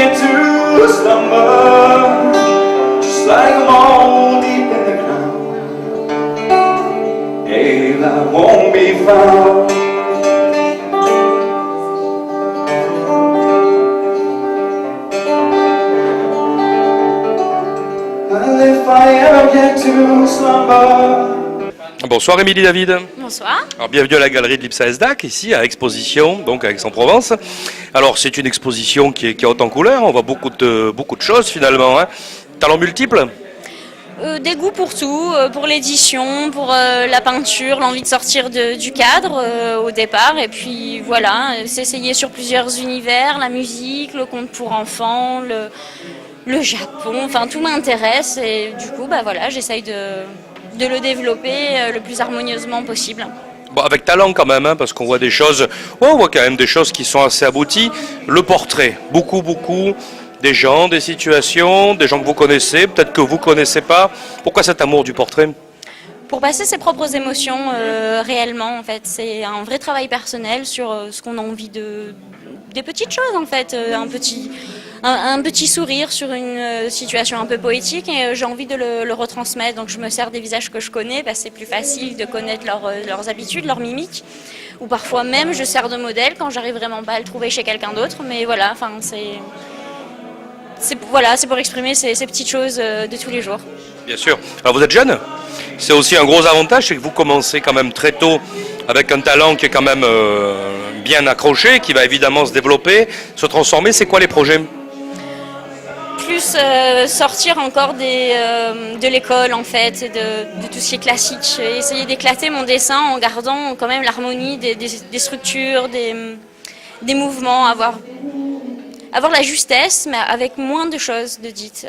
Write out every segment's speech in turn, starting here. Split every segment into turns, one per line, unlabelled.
get to slumber, just like I'm all deep in the ground. Hey, I won't be found. Well, if I ever get to slumber.
Bonsoir Émilie David.
Bonsoir.
Alors bienvenue à la galerie de l'Ipsa Esdac, ici à Exposition, donc à Aix-en-Provence. Alors c'est une exposition qui est haute en couleur, on voit beaucoup de choses finalement. Hein. Talents multiples.
Des goûts pour tout, pour l'édition, pour la peinture, l'envie de sortir du cadre au départ. Et puis voilà, s'essayer sur plusieurs univers, la musique, le conte pour enfants, le Japon, enfin tout m'intéresse. Et du coup, bah voilà, j'essaye de le développer le plus harmonieusement possible.
Bon, avec talent quand même, hein, parce qu'on voit des choses, on voit quand même des choses qui sont assez abouties. Le portrait, beaucoup, des gens, des situations, des gens que vous connaissez, peut-être que vous connaissez pas. Pourquoi cet amour du portrait ?
Pour passer ses propres émotions réellement, en fait, c'est un vrai travail personnel sur ce qu'on a envie des petites choses, en fait, un petit sourire sur une situation un peu poétique et j'ai envie de le retransmettre. Donc je me sers des visages que je connais, parce que c'est plus facile de connaître leurs habitudes, leurs mimiques. Ou parfois même je sers de modèle quand j'arrive vraiment pas à le trouver chez quelqu'un d'autre. Mais voilà, enfin c'est pour exprimer ces petites choses de tous les jours.
Bien sûr. Alors vous êtes jeune ? C'est aussi un gros avantage, c'est que vous commencez quand même très tôt avec un talent qui est quand même bien accroché, qui va évidemment se développer, se transformer. C'est quoi les projets ?
Plus sortir encore de l'école en fait, et de tout ce qui est classique. Essayer d'éclater mon dessin en gardant quand même l'harmonie des structures, des mouvements, avoir la justesse mais avec moins de choses de dites,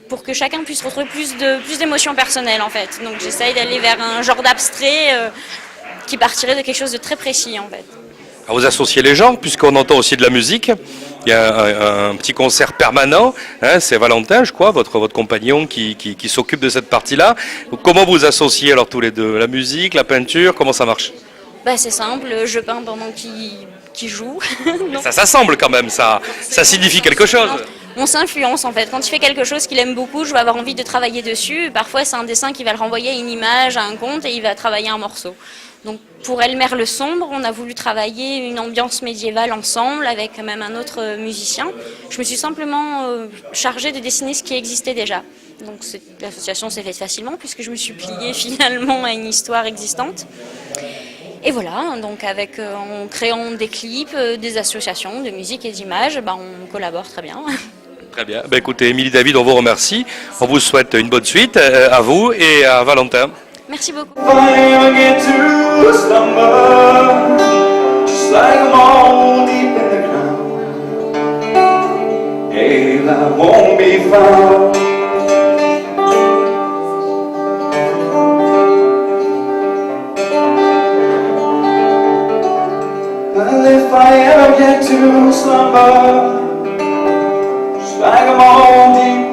pour que chacun puisse retrouver plus d'émotions personnelles en fait. Donc j'essaye d'aller vers un genre d'abstrait qui partirait de quelque chose de très précis en fait.
Alors vous associez les genres, puisqu'on entend aussi de la musique. Il y a un petit concert permanent, hein, c'est Valentin, je crois, votre compagnon qui s'occupe de cette partie-là. Comment vous associez alors tous les deux ? La musique, la peinture, comment ça marche ?
Bah, c'est simple, je peins pendant qu'il joue.
Ça s'assemble quand même, ça signifie quelque chose.
On s'influence en fait. Quand il fait quelque chose qu'il aime beaucoup, je vais avoir envie de travailler dessus. Parfois c'est un dessin qui va le renvoyer à une image, à un conte et il va travailler un morceau. Donc pour Elmer le Sombre, on a voulu travailler une ambiance médiévale ensemble avec même un autre musicien. Je me suis simplement chargée de dessiner ce qui existait déjà. Donc l'association s'est faite facilement puisque je me suis pliée finalement à une histoire existante. Et voilà, donc en créant des clips, des associations de musique et d'images, on collabore très bien.
Très bien. Écoutez, Émilie David, on vous remercie. On vous souhaite une bonne suite à vous et à Valentin.
Merci beaucoup.
Well, if I ever get to slumber, just like I'm all deep